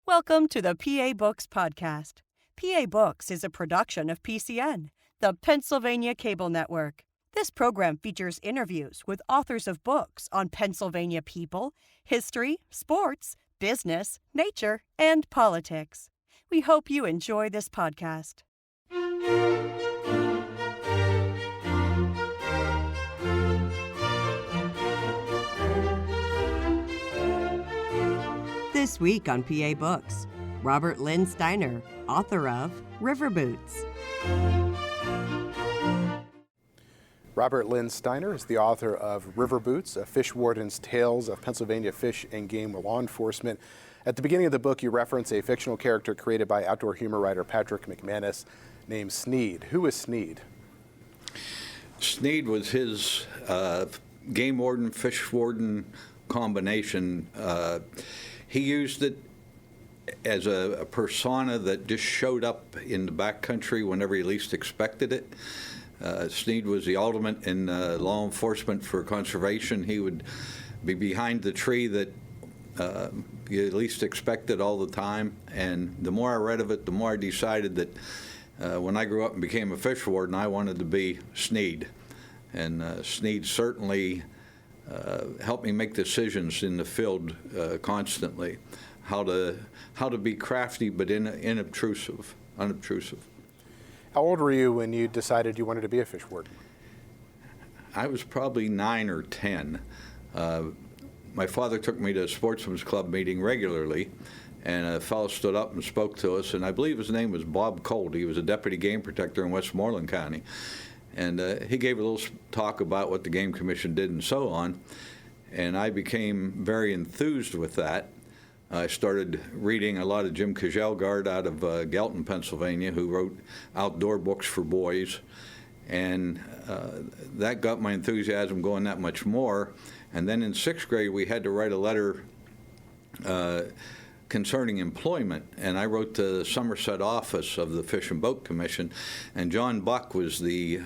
Welcome to the PA Books Podcast. PA Books is a production of PCN, the Pennsylvania Cable Network. This program features interviews with authors of books on Pennsylvania people, history, sports, business, nature, and politics. We hope you enjoy this podcast. This week on PA Books, Robert Lynn Steiner, author of River Boots. Robert Lynn Steiner is the author of River Boots, A Fish Warden's Tales of Pennsylvania Fish and Game Law Enforcement. At the beginning of the book, you reference a fictional character created by outdoor humor writer Patrick McManus named Sneed. Who is Sneed? Sneed was his game warden, fish warden combination. He used it as a persona that just showed up in the backcountry whenever he least expected it. Sneed was the ultimate in law enforcement for conservation. He would be behind the tree that you least expected all the time. And the more I read of it, the more I decided that when I grew up and became a fish warden, I wanted to be Sneed. And Sneed certainly helped me make decisions in the field constantly, how to be crafty but unobtrusive. How old were you when you decided you wanted to be a fish warden? I was probably 9 or 10. My father took me to a sportsman's club meeting regularly, and a fellow stood up and spoke to us, and I believe his name was Bob Colt. He was a deputy game protector in Westmoreland County. And he gave a little talk about what the Game Commission did and so on, and I became very enthused with that. I started reading a lot of Jim Kjelgaard out of Gelton, Pennsylvania, who wrote outdoor books for boys, and that got my enthusiasm going that much more. And then in 6th grade, we had to write a letter concerning employment, and I wrote to the Somerset office of the Fish and Boat Commission, and John Buck was the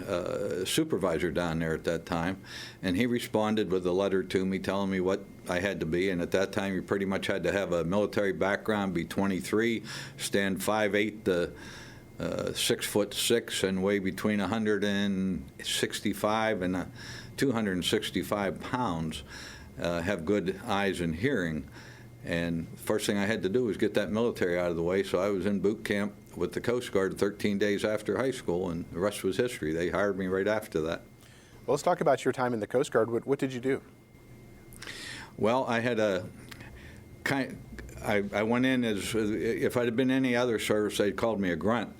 supervisor down there at that time, and he responded with a letter to me telling me what I had to be. And at that time you pretty much had to have a military background, be 23, stand 5'8" to 6'6", and weigh between 165 and 265 pounds, have good eyes and hearing. And first thing I had to do was get that military out of the way, so I was in boot camp with the Coast Guard 13 days after high school, and the rest was history. They hired me right after that. Well, let's talk about your time in the Coast Guard. What did you do? Well, I had I went in as, if I'd have been any other service, they'd called me a grunt.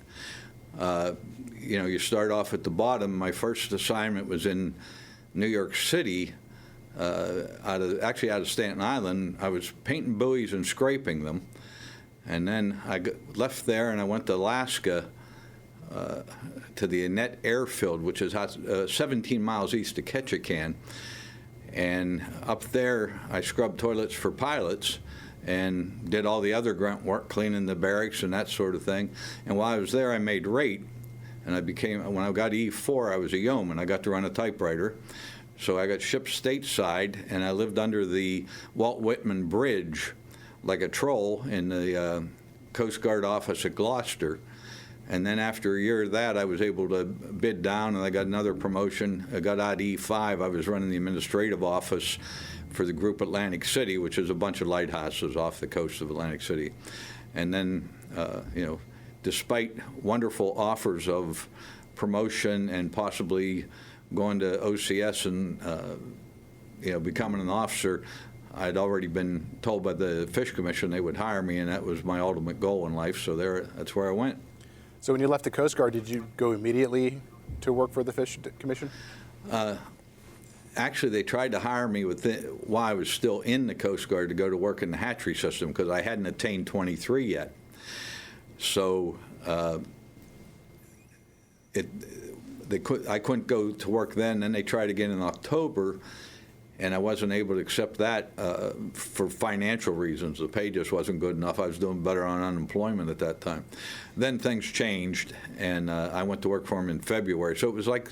You start off at the bottom. My first assignment was in New York City, out of Staten Island. I was painting buoys and scraping them, and then I left there and I went to Alaska, to the Annette Airfield, which is 17 miles east of Ketchikan. And up there I scrubbed toilets for pilots and did all the other grunt work, cleaning the barracks and that sort of thing. And while I was there, I made rate, and when I got E4, I was a yeoman. I got to run a typewriter. So I got shipped stateside, and I lived under the Walt Whitman Bridge like a troll in the Coast Guard office at Gloucester. And then after a year of that, I was able to bid down, and I got another promotion. I got out E5. I was running the administrative office for the group Atlantic City, which is a bunch of lighthouses off the coast of Atlantic City. And then, despite wonderful offers of promotion and possibly going to OCS and becoming an officer, I'd already been told by the Fish Commission they would hire me, and that was my ultimate goal in life. So that's where I went. So when you left the Coast Guard, did you go immediately to work for the Fish Commission? Actually, they tried to hire me while I was still in the Coast Guard to go to work in the hatchery system because I hadn't attained 23 yet. So I couldn't go to work then. Then they tried again in October, and I wasn't able to accept that for financial reasons. The pay just wasn't good enough. I was doing better on unemployment at that time. Then things changed, and I went to work for them in February. So it was like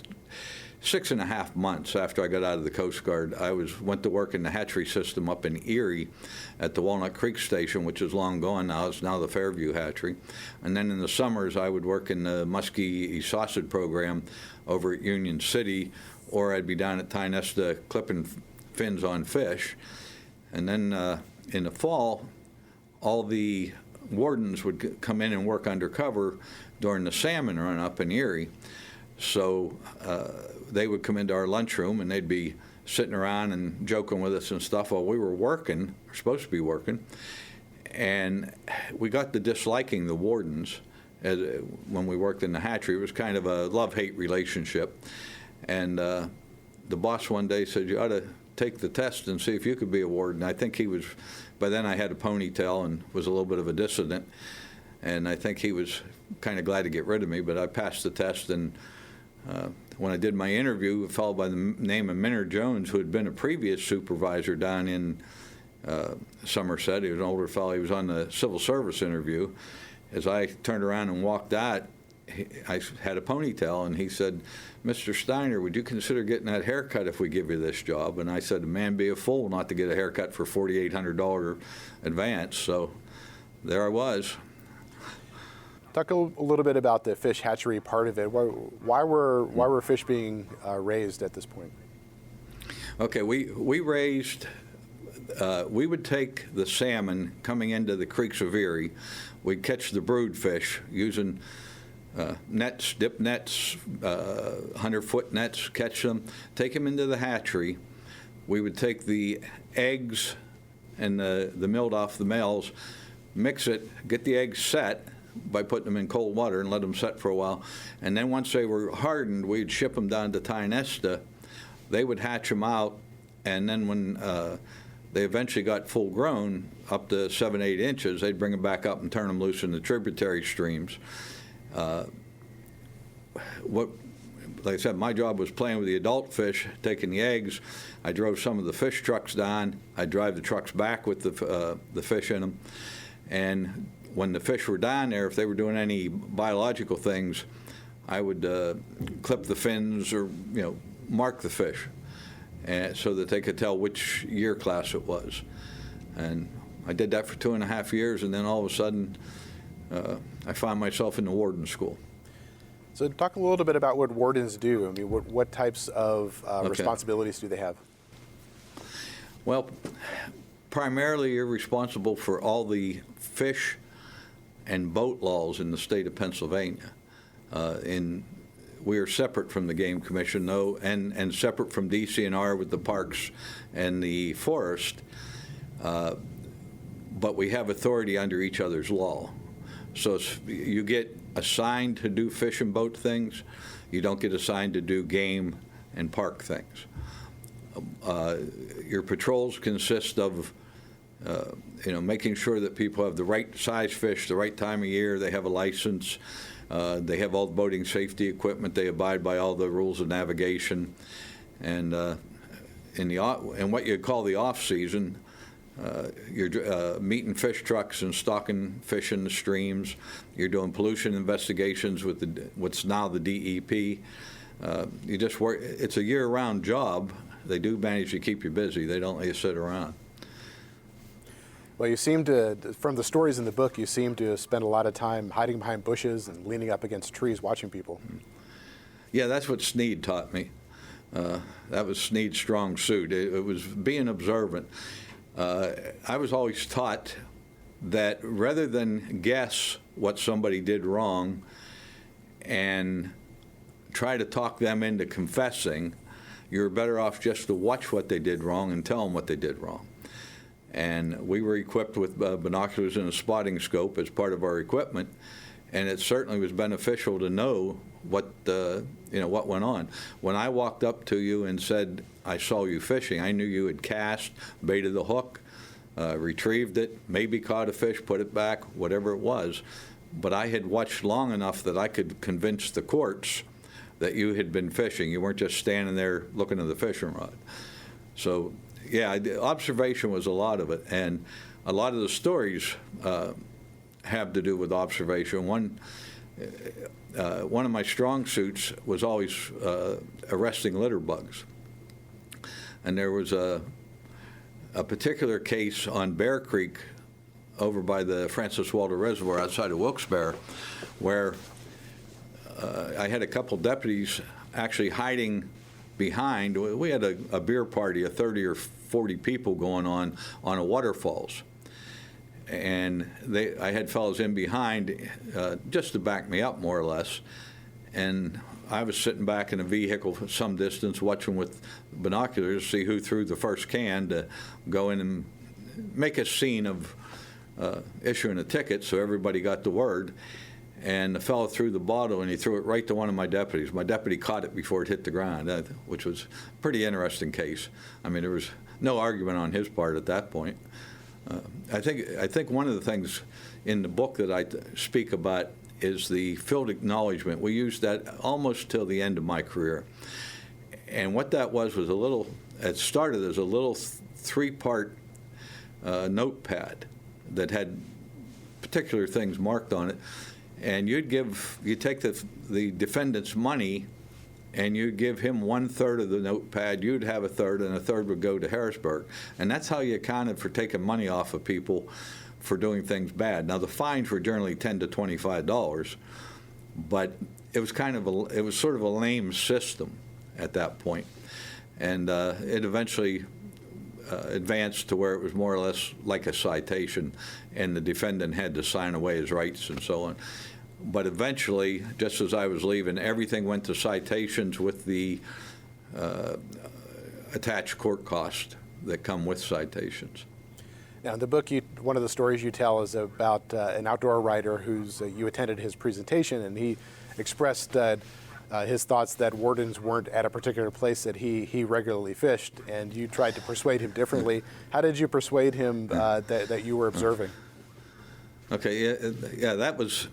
6.5 months after I got out of the Coast Guard, I went to work in the hatchery system up in Erie at the Walnut Creek Station, which is long gone now. It's now the Fairview Hatchery. And then in the summers, I would work in the muskie sausage program over at Union City, or I'd be down at Tynesta clipping fins on fish. And then in the fall, all the wardens would come in and work undercover during the salmon run up in Erie. So they would come into our lunchroom and they'd be sitting around and joking with us and stuff while we were working, we're supposed to be working. And we got to disliking the wardens when we worked in the hatchery. It was kind of a love-hate relationship. And the boss one day said, you ought to take the test and see if you could be a warden. I think he was, by then I had a ponytail and was a little bit of a dissident. And I think he was kind of glad to get rid of me, but I passed the test. And when I did my interview, a fellow by the name of Minner Jones, who had been a previous supervisor down in Somerset, he was an older fellow, he was on the civil service interview. As I turned around and walked out, I had a ponytail, and he said, Mr. Steiner, would you consider getting that haircut if we give you this job? And I said, a man be a fool not to get a haircut for $4,800 advance. So there I was. Talk a little bit about the fish hatchery part of it. Why were fish being raised at this point? Okay, we raised, we would take the salmon coming into the creeks of Erie. We'd catch the brood fish using nets, dip nets, 100-foot nets, catch them, take them into the hatchery. We would take the eggs and the milled off the males, mix it, get the eggs set by putting them in cold water and let them set for a while. And then once they were hardened, we'd ship them down to Tynesta. They would hatch them out, and then when they eventually got full grown, up to 7, 8 inches, they'd bring them back up and turn them loose in the tributary streams. Like I said, my job was playing with the adult fish, taking the eggs. I drove some of the fish trucks down. I'd drive the trucks back with the fish in them. And when the fish were down there, if they were doing any biological things, I would clip the fins or mark the fish, and so that they could tell which year class it was. And I did that for 2.5 years, and then all of a sudden, I found myself in the warden school. So talk a little bit about what wardens do. I mean, what types of responsibilities do they have? Well, primarily you're responsible for all the fish and boat laws in the state of Pennsylvania. We are separate from the Game Commission, though, and separate from DCNR with the parks and the forest, but we have authority under each other's law. So you get assigned to do fish and boat things. You don't get assigned to do game and park things. Your patrols consist of making sure that people have the right size fish, the right time of year, they have a license, they have all the boating safety equipment, they abide by all the rules of navigation, and in what you call the off season, you're meeting fish trucks and stocking fish in the streams. You're doing pollution investigations with what's now the DEP. You just work. It's a year-round job. They do manage to keep you busy. They don't let you sit around. Well, you seem to, from the stories in the book, you seem to spend a lot of time hiding behind bushes and leaning up against trees watching people. Yeah, that's what Sneed taught me. That was Sneed's strong suit. It was being observant. I was always taught that rather than guess what somebody did wrong and try to talk them into confessing, you're better off just to watch what they did wrong and tell them what they did wrong. And we were equipped with binoculars and a spotting scope as part of our equipment, and it certainly was beneficial to know what went on. When I walked up to you and said, I saw you fishing, I knew you had cast, baited the hook, retrieved it, maybe caught a fish, put it back, whatever it was. But I had watched long enough that I could convince the courts that you had been fishing. You weren't just standing there looking at the fishing rod. So, yeah, observation was a lot of it. And a lot of the stories have to do with observation. One, one of my strong suits was always arresting litter bugs. And there was a particular case on Bear Creek over by the Francis Walter Reservoir outside of Wilkes-Barre, where I had a couple deputies actually hiding behind. We had a beer party of 30 or 40 people going on a waterfalls. And I had fellows in behind just to back me up, more or less. And I was sitting back in a vehicle for some distance, watching with binoculars to see who threw the first can to go in and make a scene of issuing a ticket, so everybody got the word. And the fellow threw the bottle, and he threw it right to one of my deputies. My deputy caught it before it hit the ground, which was a pretty interesting case. I mean, there was no argument on his part at that point. I think one of the things in the book that I speak about is the field acknowledgement. We used that almost till the end of my career. And what that was it started as a little three-part notepad that had particular things marked on it. And you take the defendant's money, and you'd give him 1/3 of the notepad, you'd have 1/3, and 1/3 would go to Harrisburg. And that's how you accounted for taking money off of people for doing things bad. Now, the fines were generally $10 to $25, but it was sort of a lame system at that point. And it eventually advanced to where it was more or less like a citation, and the defendant had to sign away his rights and so on. But eventually, just as I was leaving, everything went to citations with the attached court cost that come with citations. Now, in the book, one of the stories you tell is about an outdoor writer you attended his presentation, and he expressed his thoughts that wardens weren't at a particular place that he regularly fished, and you tried to persuade him differently. How did you persuade him that you were observing? Okay, yeah, that was,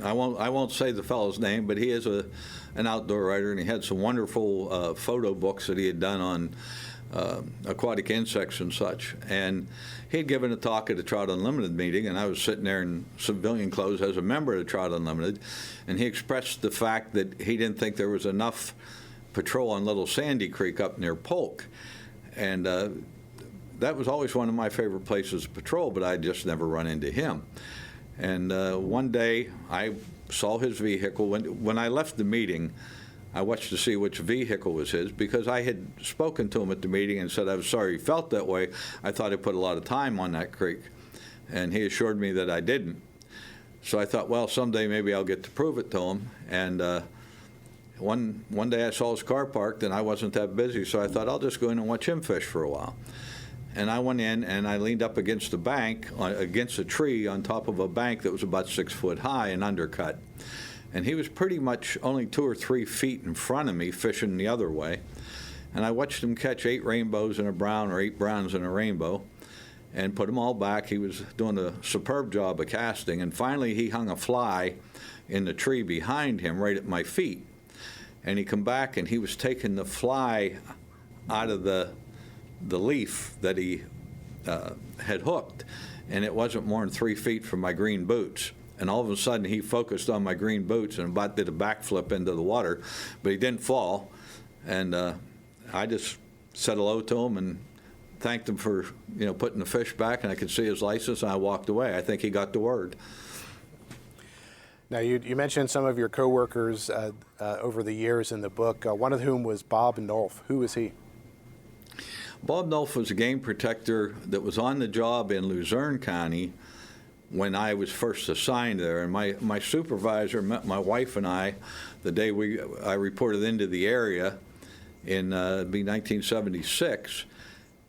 I won't say the fellow's name, but he is an outdoor writer, and he had some wonderful photo books that he had done on aquatic insects and such. And he had given a talk at a Trout Unlimited meeting, and I was sitting there in civilian clothes as a member of the Trout Unlimited, and he expressed the fact that he didn't think there was enough patrol on Little Sandy Creek up near Polk. And that was always one of my favorite places to patrol, but I'd just never run into him. And one day, I saw his vehicle. When I left the meeting, I watched to see which vehicle was his, because I had spoken to him at the meeting and said I was sorry he felt that way. I thought he put a lot of time on that creek, and he assured me that I didn't. So I thought, well, someday maybe I'll get to prove it to him. And one day I saw his car parked, and I wasn't that busy, so I thought I'll just go in and watch him fish for a while. And I went in, and I leaned up against a bank, against a tree on top of a bank that was about 6 foot high and undercut. And he was pretty much only 2 or 3 feet in front of me, fishing the other way. And I watched him catch 8 rainbows in a brown or 8 browns in a rainbow and put them all back. He was doing a superb job of casting. And finally, he hung a fly in the tree behind him right at my feet. And he come back, and he was taking the fly out of the leaf that he had hooked, and it wasn't more than 3 feet from my green boots. And all of a sudden, he focused on my green boots and about did a backflip into the water, but he didn't fall. And I just said hello to him and thanked him for putting the fish back, and I could see his license, and I walked away. I think he got the word. Now, you mentioned some of your coworkers over the years in the book, one of whom was Bob Nolf. Who was he? Bob Nolf was a game protector that was on the job in Luzerne County when I was first assigned there. And my supervisor met my wife and I the day I reported into the area in 1976.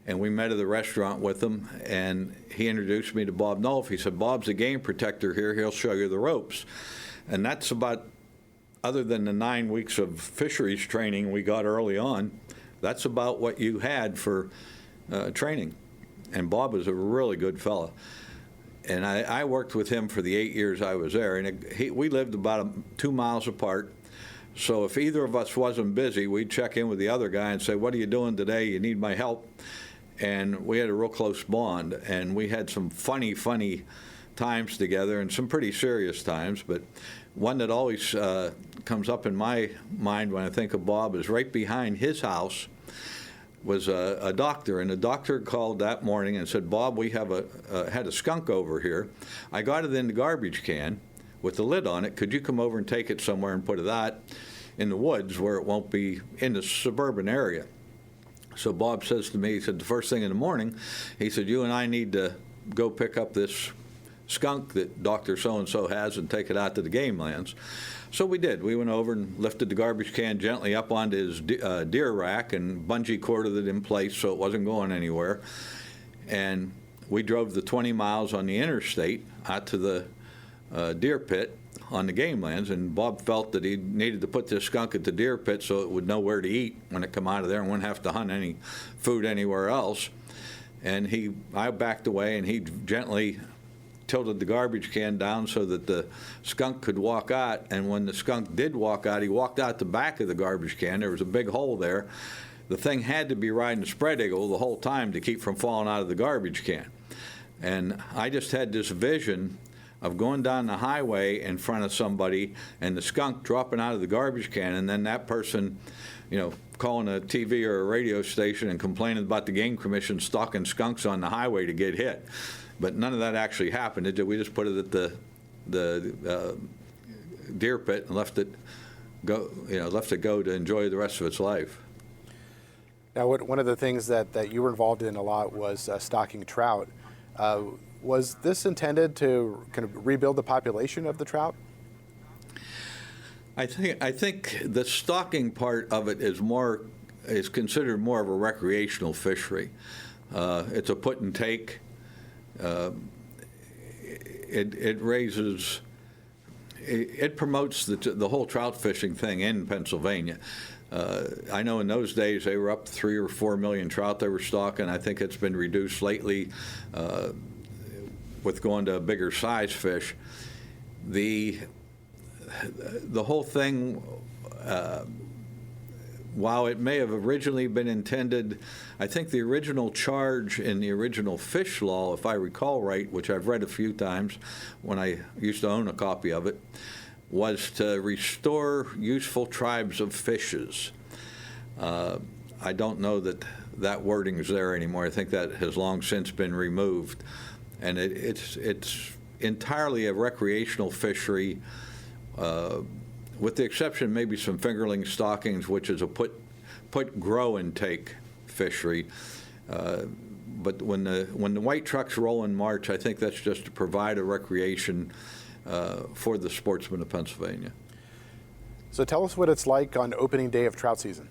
And we met at the restaurant with him, and he introduced me to Bob Nolf. He said, Bob's a game protector here. He'll show you the ropes. And that's about, other than the 9 weeks of fisheries training we got early on, that's about what you had for training. And Bob was a really good fellow. And I worked with him for the 8 years I was there. And we lived about 2 miles apart. So if either of us wasn't busy, we'd check in with the other guy and say, what are you doing today? You need my help? And we had a real close bond. And we had some funny times together, and some pretty serious times, but one that always comes up in my mind when I think of Bob is right behind his house was a doctor, and the doctor called that morning and said, "Bob, we have had a skunk over here. I got it in the garbage can with the lid on it. Could you come over and take it somewhere and put it out in the woods where it won't be in the suburban area?" So Bob says to me, he said, the first thing in the morning, he said, "You and I need to go pick up this skunk that Dr. So-and-so has and take it out to the game lands." So we did. We went over and lifted the garbage can gently up onto his deer rack and bungee corded it in place so it wasn't going anywhere. And we drove the 20 miles on the interstate out to the deer pit on the game lands, and Bob felt that he needed to put this skunk at the deer pit so it would know where to eat when it come out of there and wouldn't have to hunt any food anywhere else. And I backed away, and he gently tilted the garbage can down so that the skunk could walk out. And when the skunk did walk out, he walked out the back of the garbage can. There was a big hole there. The thing had to be riding the spread eagle the whole time to keep from falling out of the garbage can. And I just had this vision of going down the highway in front of somebody and the skunk dropping out of the garbage can, and then that person, calling a TV or a radio station and complaining about the game commission stalking skunks on the highway to get hit. But none of that actually happened. We just put it at the deer pit and left it go to enjoy the rest of its life. Now, one of the things that you were involved in a lot was stocking trout. Was this intended to kind of rebuild the population of the trout? I think the stocking part of it is considered more of a recreational fishery. It's a put and take. It promotes the whole trout fishing thing in Pennsylvania. I know in those days they were up 3 or 4 million trout they were stocking. I think it's been reduced lately with going to bigger size fish. The whole thing, while it may have originally been intended, I think the original charge in the original fish law, if I recall right, which I've read a few times when I used to own a copy of it, was to restore useful tribes of fishes. I don't know that wording is there anymore. I think that has long since been removed. And it's entirely a recreational fishery, with the exception maybe some fingerling stockings, which is a put, grow, and take fishery. But when the white trucks roll in March, I think that's just to provide a recreation for the sportsmen of Pennsylvania. So tell us what it's like on opening day of trout season.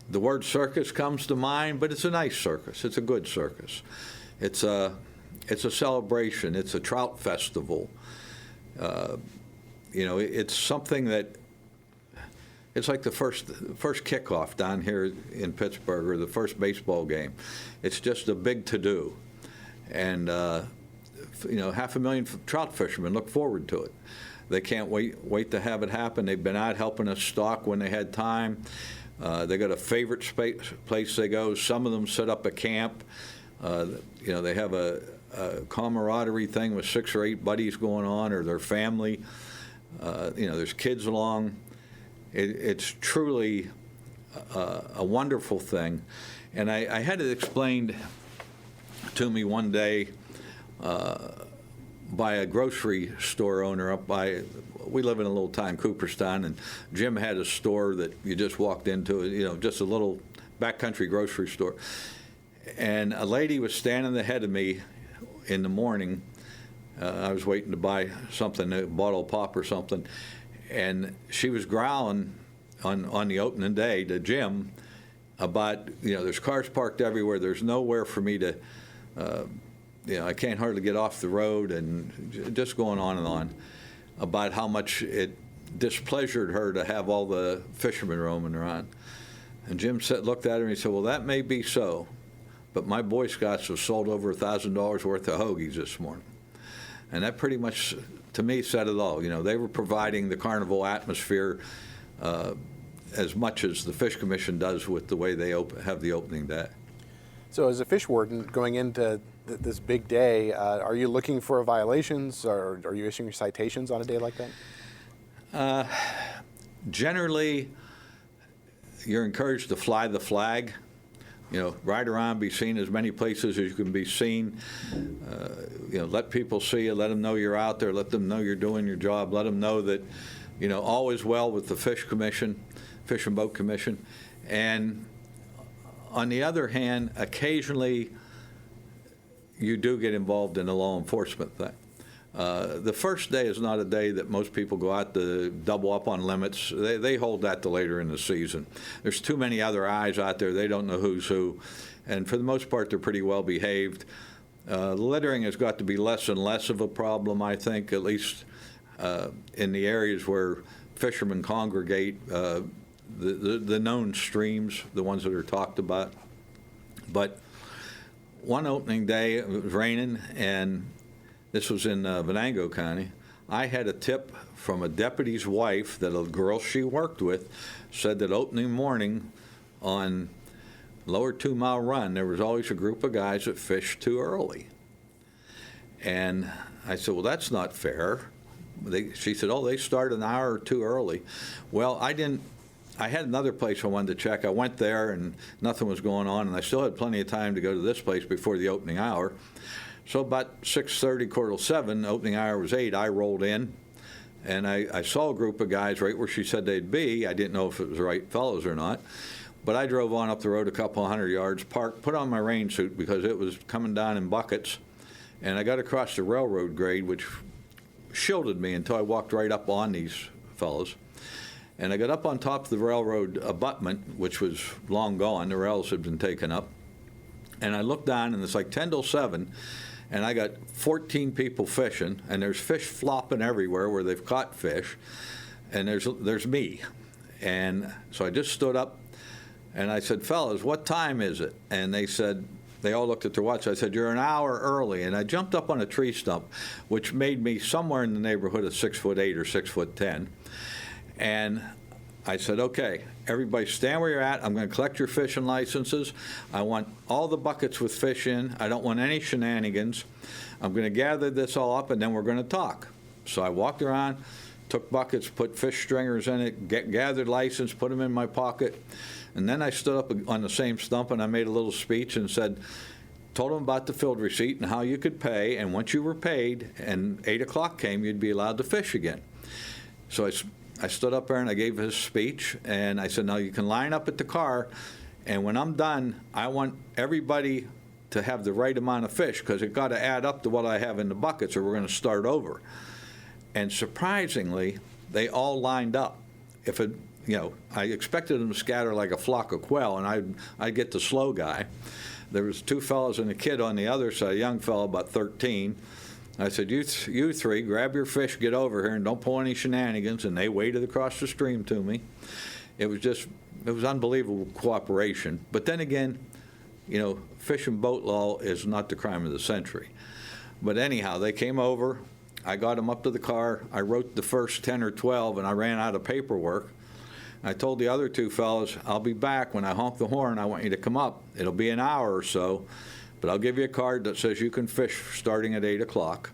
The word circus comes to mind, but it's a nice circus. It's a good circus. It's a celebration. It's a trout festival. It's something that it's like the first kickoff down here in Pittsburgh, or the first baseball game. It's just a big to-do, and 500,000 trout fishermen look forward to it. They can't wait to have it happen. They've been out helping us stock when they had time. They got a favorite place they go. Some of them set up a camp. They have a camaraderie thing with 6 or 8 buddies going on, or their family. There's kids along. It's truly a wonderful thing. And I had it explained to me one day by a grocery store owner we live in a little town, Cooperstown, and Jim had a store that you just walked into, just a little backcountry grocery store. And a lady was standing ahead of me in the morning. I was waiting to buy something, a bottle of pop or something, and she was growling on the opening day to Jim about, there's cars parked everywhere. There's nowhere for me to, I can't hardly get off the road, and just going on and on about how much it displeasured her to have all the fishermen roaming around. And Jim looked at her and he said, "Well, that may be so, but my Boy Scouts have sold over $1,000 worth of hoagies this morning." And that pretty much, to me, said it all. They were providing the carnival atmosphere as much as the Fish Commission does with the way they have the opening day. So as a fish warden, going into this big day. Are you looking for violations, or are you issuing citations on a day like that? Generally, you're encouraged to fly the flag. Ride around, be seen as many places as you can be seen. Let people see you, let them know you're out there, let them know you're doing your job, let them know that, all is well with the Fish and Boat Commission. And on the other hand, occasionally you do get involved in a law enforcement thing. The first day is not a day that most people go out to double up on limits. They hold that to later in the season. There's too many other eyes out there. They don't know who's who. And for the most part, they're pretty well behaved. Littering has got to be less and less of a problem, I think, at least in the areas where fishermen congregate, the known streams, the ones that are talked about. But one opening day, it was raining, and this was in Venango County. I had a tip from a deputy's wife that a girl she worked with said that opening morning on Lower 2 Mile Run, there was always a group of guys that fished too early. And I said, well, that's not fair. She said, oh, they start an hour or two early. Well, I had another place I wanted to check. I went there and nothing was going on, and I still had plenty of time to go to this place before the opening hour. So about 6:30, 6:45, opening hour was 8, I rolled in, and I saw a group of guys right where she said they'd be. I didn't know if it was the right fellows or not, but I drove on up the road a couple hundred yards, parked, put on my rain suit because it was coming down in buckets, and I got across the railroad grade, which shielded me until I walked right up on these fellows. And I got up on top of the railroad abutment, which was long gone. The rails had been taken up. And I looked down, and it's like 10 till 7, and I got 14 people fishing, and there's fish flopping everywhere where they've caught fish, and there's me. And so I just stood up, and I said, fellas, what time is it? And they all looked at their watch. I said, you're an hour early. And I jumped up on a tree stump, which made me somewhere in the neighborhood of 6'8" or 6'10". And I said, okay, everybody stand where you're at. I'm going to collect your fishing licenses. I want all the buckets with fish in. I don't want any shenanigans. I'm going to gather this all up, and then we're going to talk. So I walked around, took buckets, put fish stringers in it, gathered license, put them in my pocket. And then I stood up on the same stump, and I made a little speech and told them about the field receipt and how you could pay. And once you were paid and 8 o'clock came, you'd be allowed to fish again. So I stood up there and I gave his speech, and I said, now you can line up at the car, and when I'm done, I want everybody to have the right amount of fish, because it got to add up to what I have in the buckets, or we're going to start over. And surprisingly, they all lined up. I expected them to scatter like a flock of quail, and I'd get the slow guy. There was 2 fellows and a kid on the other side, a young fellow about 13. I said, you three, grab your fish, get over here, and don't pull any shenanigans. And they waded across the stream to me. It was unbelievable cooperation. But then again, fish and boat law is not the crime of the century. But anyhow, they came over. I got them up to the car. I wrote the first 10 or 12, and I ran out of paperwork. I told the other 2 fellows, I'll be back. When I honk the horn, I want you to come up. It'll be an hour or so. But I'll give you a card that says you can fish starting at 8 o'clock.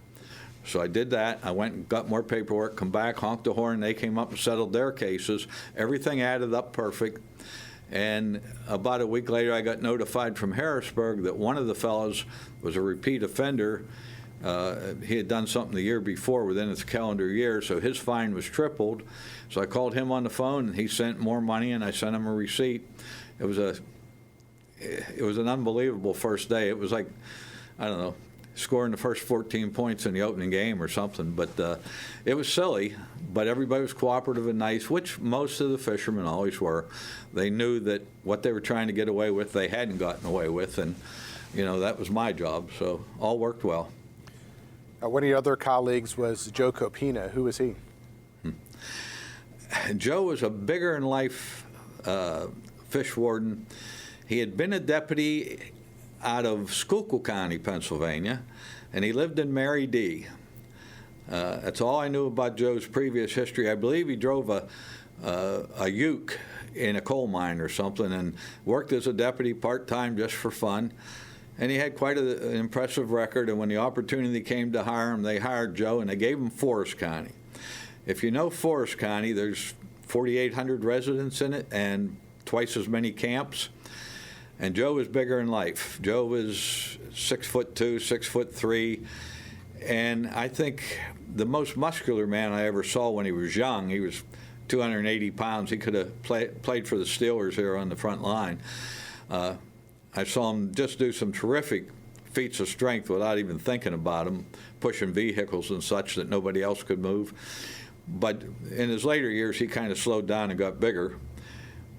So I did that. I went and got more paperwork, come back, honked the horn. They came up and settled their cases. Everything added up perfect. And about a week later, I got notified from Harrisburg that one of the fellows was a repeat offender. He had done something the year before within its calendar year, so his fine was tripled. So I called him on the phone, and he sent more money, and I sent him a receipt. It was an unbelievable first day. It was like, I don't know, scoring the first 14 points in the opening game or something. But it was silly, but everybody was cooperative and nice, which most of the fishermen always were. They knew that what they were trying to get away with, they hadn't gotten away with, and, that was my job. So all worked well. One of your other colleagues was Joe Copina. Who was he? Joe was a bigger-in-life fish warden. He had been a deputy out of Schuylkill County, Pennsylvania, and he lived in Mary D. That's all I knew about Joe's previous history. I believe he drove a uke in a coal mine or something and worked as a deputy part-time just for fun. and he had quite an impressive record, and when the opportunity came to hire him, they hired Joe, and they gave him Forest County. If you know Forest County, there's 4,800 residents in it and twice as many camps, and Joe was bigger in life. Joe was 6'2", 6'3", and I think the most muscular man I ever saw when he was young. He was 280 pounds. He could have played for the Steelers here on the front line. I saw him just do some terrific feats of strength without even thinking about him, pushing vehicles and such that nobody else could move. But in his later years, he kind of slowed down and got bigger.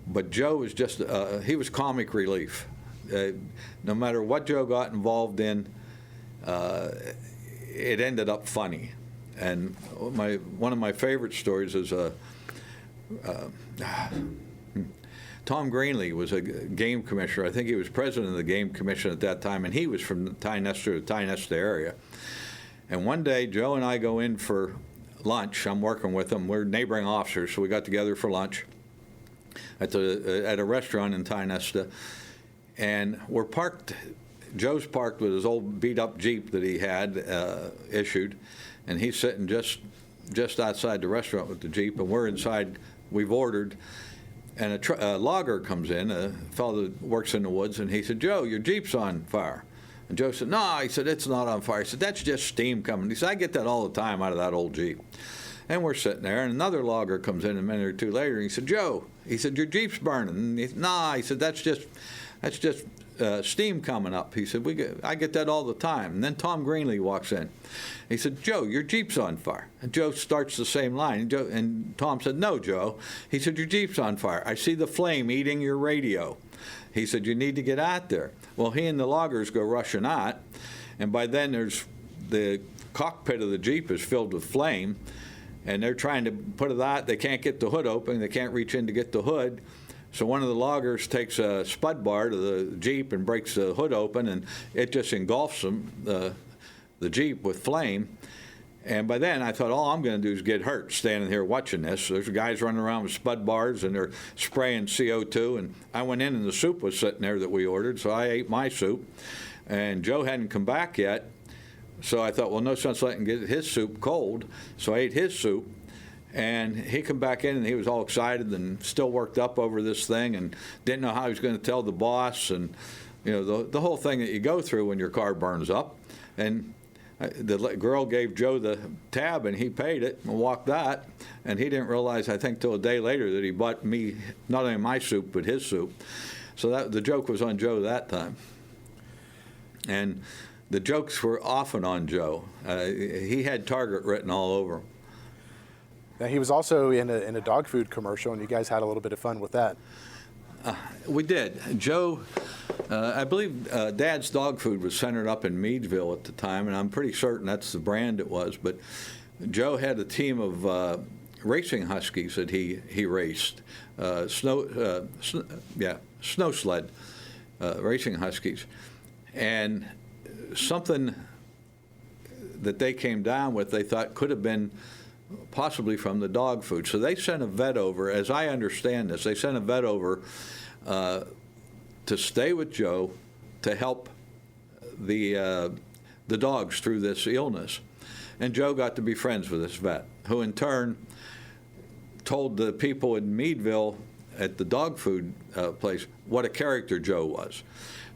But Joe was just, he was comic relief. No matter what Joe got involved in, it ended up funny. And one of my favorite stories is Tom Greenlee was a game commissioner. I think he was president of the game commission at that time, and he was from the Tionesta area. And one day, Joe and I go in for lunch. I'm working with him. We're neighboring officers, so we got together for lunch at a restaurant in Tionesta, and we're parked. Joe's parked with his old beat-up Jeep that he had issued, and he's sitting just outside the restaurant with the Jeep, and we're inside. We've ordered. And a logger comes in, a fellow that works in the woods, and he said, "Joe, your Jeep's on fire." And Joe said, "No," he said, "it's not on fire." He said, "That's just steam coming." He said, "I get that all the time out of that old Jeep." And we're sitting there, and another logger comes in a minute or two later, and he said, "Joe," he said, "your Jeep's burning." And he said, "Nah," he said, that's just steam coming up." He said, "I get that all the time." And then Tom Greenlee walks in. He said, "Joe, your Jeep's on fire." And Joe starts the same line. And Tom said, "No, Joe." He said, "Your Jeep's on fire. I see the flame eating your radio." He said, "You need to get out there." Well, he and the loggers go rushing out. And by then, the cockpit of the Jeep is filled with flame. And they're trying to put it out. They can't get the hood open. They can't reach in to get the hood. So one of the loggers takes a spud bar to the Jeep and breaks the hood open, and it just engulfs them, the Jeep, with flame. And by then, I thought, all I'm going to do is get hurt standing here watching this. There's guys running around with spud bars, and they're spraying CO2. And I went in, and the soup was sitting there that we ordered, so I ate my soup. And Joe hadn't come back yet, so I thought, well, no sense letting him get his soup cold. So I ate his soup. And he come back in, and he was all excited and still worked up over this thing and didn't know how he was going to tell the boss, and the whole thing that you go through when your car burns up. And the girl gave Joe the tab, and he paid it and walked that. And he didn't realize, I think, till a day later that he bought me not only my soup but his soup. So the joke was on Joe that time. And the jokes were often on Joe. He had Target written all over him. Now, he was also in a dog food commercial, and you guys had a little bit of fun with that. We did. Joe, I believe Dad's Dog Food was centered up in Meadville at the time, and I'm pretty certain that's the brand it was. But Joe had a team of racing huskies that he raced, snow sled racing huskies. And something that they came down with, they thought could have been possibly from the dog food. So they sent a vet over, as I understand this, they sent a vet over to stay with Joe to help the dogs through this illness. And Joe got to be friends with this vet, who in turn told the people in Meadville at the dog food place what a character Joe was.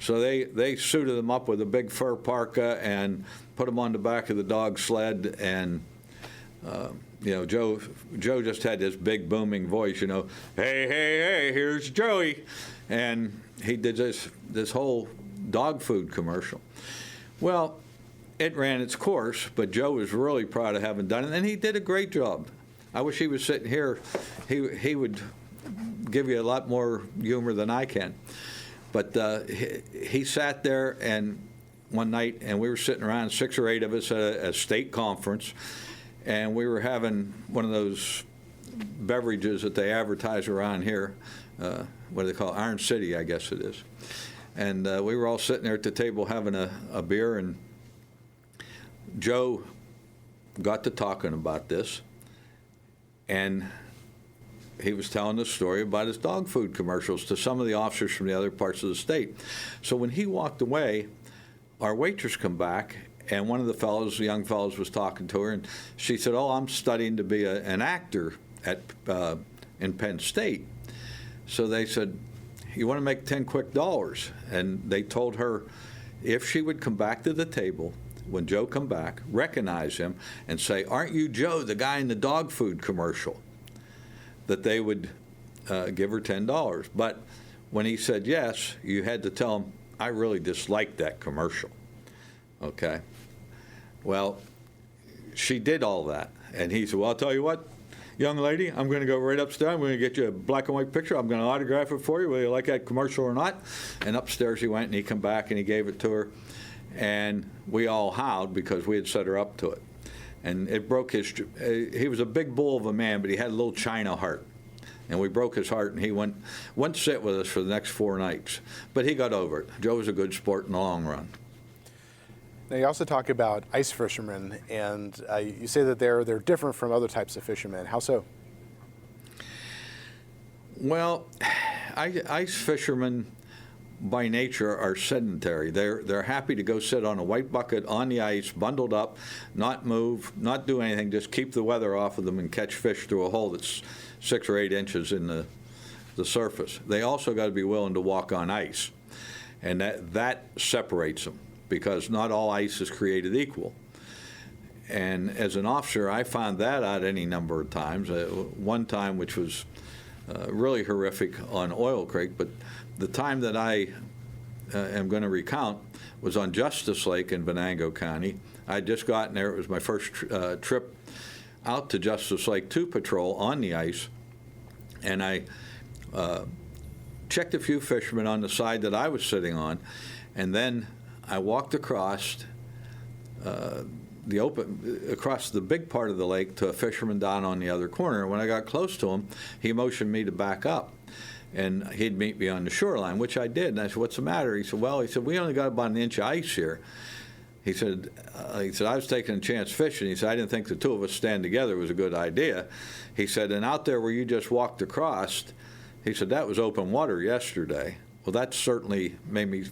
So they suited him up with a big fur parka and put him on the back of the dog sled, and Joe just had this big booming voice, "Hey, hey, hey, here's Joey." And he did this whole dog food commercial. Well, it ran its course, but Joe was really proud of having done it, and he did a great job. I wish he was sitting here. He would give you a lot more humor than I can. But he sat there and one night, and we were sitting around, 6 or 8 of us at a state conference, and we were having one of those beverages that they advertise around here. What do they call it? Iron City, I guess it is. And we were all sitting there at the table having a beer, and Joe got to talking about this, and he was telling the story about his dog food commercials to some of the officers from the other parts of the state. So when he walked away, our waitress come back, and one of the young fellows was talking to her, and she said, "Oh, I'm studying to be an actor in Penn State." So they said, "You want to make 10 quick dollars?" And they told her if she would come back to the table when Joe come back, recognize him, and say, "Aren't you Joe, the guy in the dog food commercial?" that they would give her $10. But when he said yes, you had to tell him, "I really disliked that commercial." Okay? Well, she did all that. And he said, "Well, I'll tell you what, young lady, I'm going to go right upstairs. I'm going to get you a black and white picture. I'm going to autograph it for you, whether you like that commercial or not." And upstairs he went, and he come back, and he gave it to her. And we all howled because we had set her up to it. And it broke he was a big bull of a man, but he had a little china heart. And we broke his heart, and he went sit with us for the next 4 nights. But he got over it. Joe was a good sport in the long run. Now, you also talk about ice fishermen, and you say that they're different from other types of fishermen. How so? Well, ice fishermen by nature are sedentary. They're happy to go sit on a white bucket on the ice, bundled up, not move, not do anything, just keep the weather off of them and catch fish through a hole that's 6 or 8 inches in the surface. They also got to be willing to walk on ice, and that separates them, because not all ice is created equal. And as an officer, I found that out any number of times. One time, which was really horrific on Oil Creek, but the time that I am going to recount was on Justice Lake in Venango County. I'd just gotten there. It was my first trip out to Justice Lake to patrol on the ice, and I checked a few fishermen on the side that I was sitting on, and then I walked across across the big part of the lake to a fisherman down on the other corner. And when I got close to him, he motioned me to back up, and he'd meet me on the shoreline, which I did. And I said, "What's the matter?" He said, "Well," he said, "we only got about an inch of ice here." He said, "I was taking a chance fishing." He said, "I didn't think the two of us stand together was a good idea." He said, "And out there where you just walked across," he said, "that was open water yesterday." Well, that certainly made me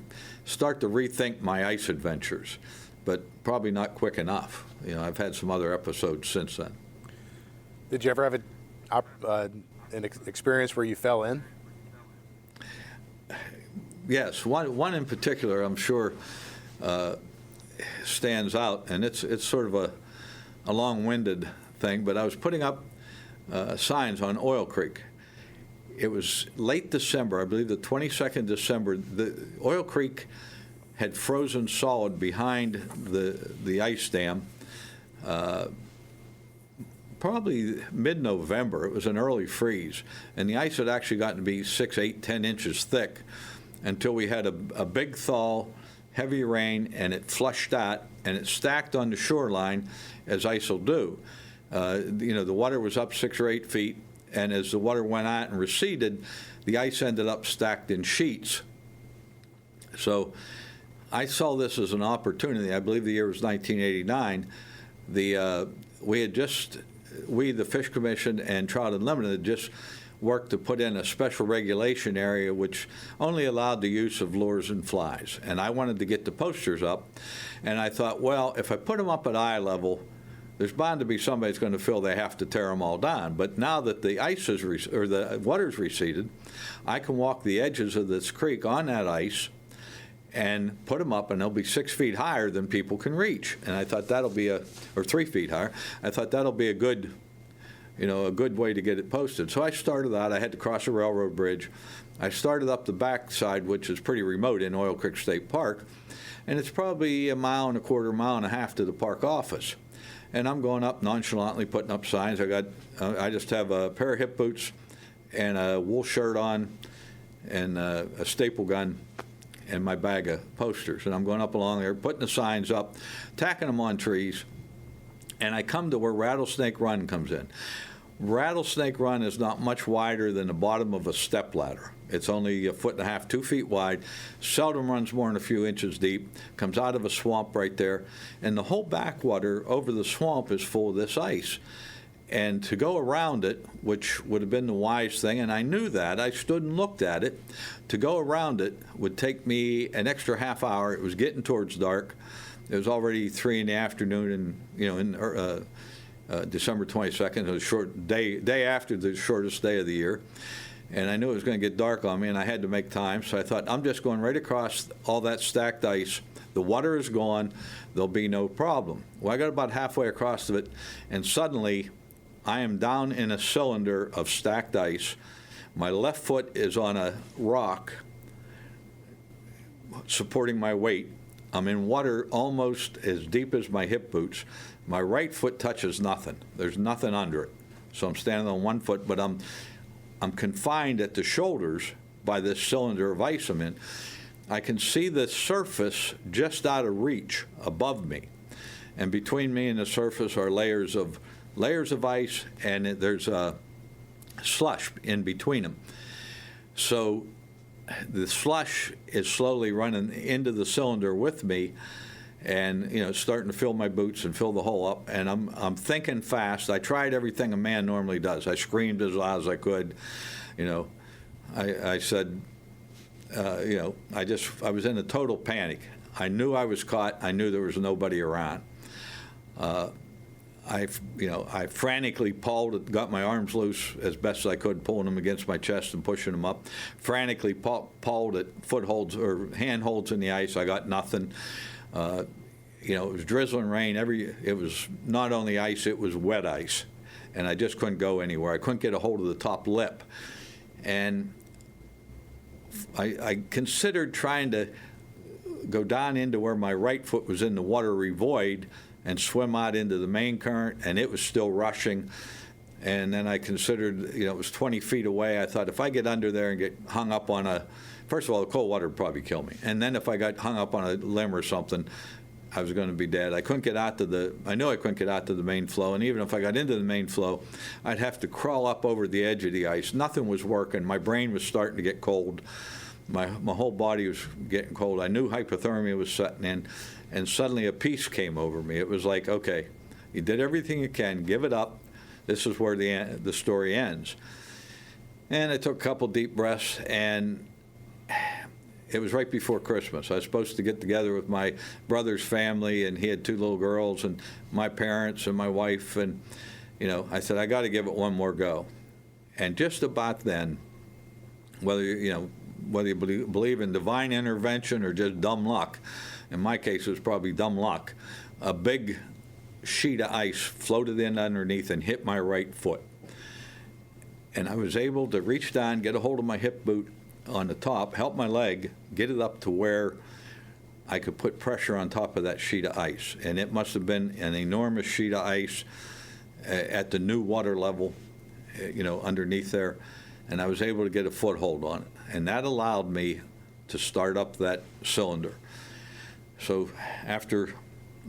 start to rethink my ice adventures, but probably not quick enough. I've had some other episodes since then. Did you ever have an experience where you fell in? Yes, one in particular I'm sure stands out, and it's sort of a long-winded thing, but I was putting up signs on Oil Creek. It was late December, I believe the 22nd December. The Oil Creek had frozen solid behind the ice dam, probably mid-November. It was an early freeze, and the ice had actually gotten to be 6, 8, 10 inches thick until we had a big thaw, heavy rain, and it flushed out, and it stacked on the shoreline, as ice will do. The water was up 6 or 8 feet, and as the water went out and receded, the ice ended up stacked in sheets. So I saw this as an opportunity. I believe the year was 1989. We, the Fish Commission and Trout Unlimited, had just worked to put in a special regulation area which only allowed the use of lures and flies. And I wanted to get the posters up, and I thought, well, if I put them up at eye level, there's bound to be somebody that's going to feel they have to tear them all down. But now that the ice is or the water's receded, I can walk the edges of this creek on that ice and put them up, and they'll be 6 feet higher than people can reach. And I thought that'll be or 3 feet higher. I thought that'll be a good way to get it posted. So I started out. I had to cross a railroad bridge. I started up the back side, which is pretty remote in Oil Creek State Park, and it's probably 1.25 miles to the park office. And I'm going up nonchalantly, putting up signs. I just have a pair of hip boots and a wool shirt on and a staple gun and my bag of posters. And I'm going up along there, putting the signs up, tacking them on trees, and I come to where Rattlesnake Run comes in. Rattlesnake Run is not much wider than the bottom of a stepladder. It's only 1.5 feet, 2 feet wide, seldom runs more than a few inches deep, comes out of a swamp right there, and the whole backwater over the swamp is full of this ice. And to go around it, which would have been the wise thing, and I knew that, I stood and looked at it, to go around it would take me an extra half hour. It was getting towards dark. It was already 3 in the afternoon, and in December 22nd, it was a short day after the shortest day of the year. And I knew it was going to get dark on me, and I had to make time. So I thought, I'm just going right across all that stacked ice. The water is gone. There'll be no problem. Well, I got about halfway across of it, and suddenly I am down in a cylinder of stacked ice. My left foot is on a rock supporting my weight. I'm in water almost as deep as my hip boots. My right foot touches nothing. There's nothing under it. So I'm standing on one foot, but I'm confined at the shoulders by this cylinder of ice I'm in. I can see the surface just out of reach above me. And between me and the surface are layers of ice, and there's a slush in between them. So the slush is slowly running into the cylinder with me, and starting to fill my boots and fill the hole up. And I'm thinking fast. I tried everything a man normally does. I screamed as loud as I could. I said, I was in a total panic. I knew I was caught. I knew there was nobody around. I frantically got my arms loose as best as I could, pulling them against my chest and pushing them up. Frantically pawed at footholds or handholds in the ice. I got nothing. It was drizzling rain. It was not only ice, it was wet ice. And I just couldn't go anywhere. I couldn't get a hold of the top lip. And I considered trying to go down into where my right foot was in the watery void and swim out into the main current, and it was still rushing. And then I considered, it was 20 feet away. I thought, if I get under there and get hung up on first of all, the cold water would probably kill me. And then if I got hung up on a limb or something, I was going to be dead. I knew I couldn't get out to the main flow, and even if I got into the main flow, I'd have to crawl up over the edge of the ice. Nothing was working. My brain was starting to get cold. My whole body was getting cold. I knew hypothermia was setting in, and suddenly a peace came over me. It was like, okay, you did everything you can. Give it up. This is where the story ends. And I took a couple deep breaths, and it was right before Christmas. I was supposed to get together with my brother's family, and he had 2 little girls, and my parents and my wife, and I said, I got to give it one more go. And just about then, whether you believe in divine intervention or just dumb luck, in my case it was probably dumb luck, a big sheet of ice floated in underneath and hit my right foot. And I was able to reach down, get a hold of my hip boot on the top, help my leg, get it up to where I could put pressure on top of that sheet of ice. And it must have been an enormous sheet of ice at the new water level, underneath there. And I was able to get a foothold on it. And that allowed me to start up that cylinder. So after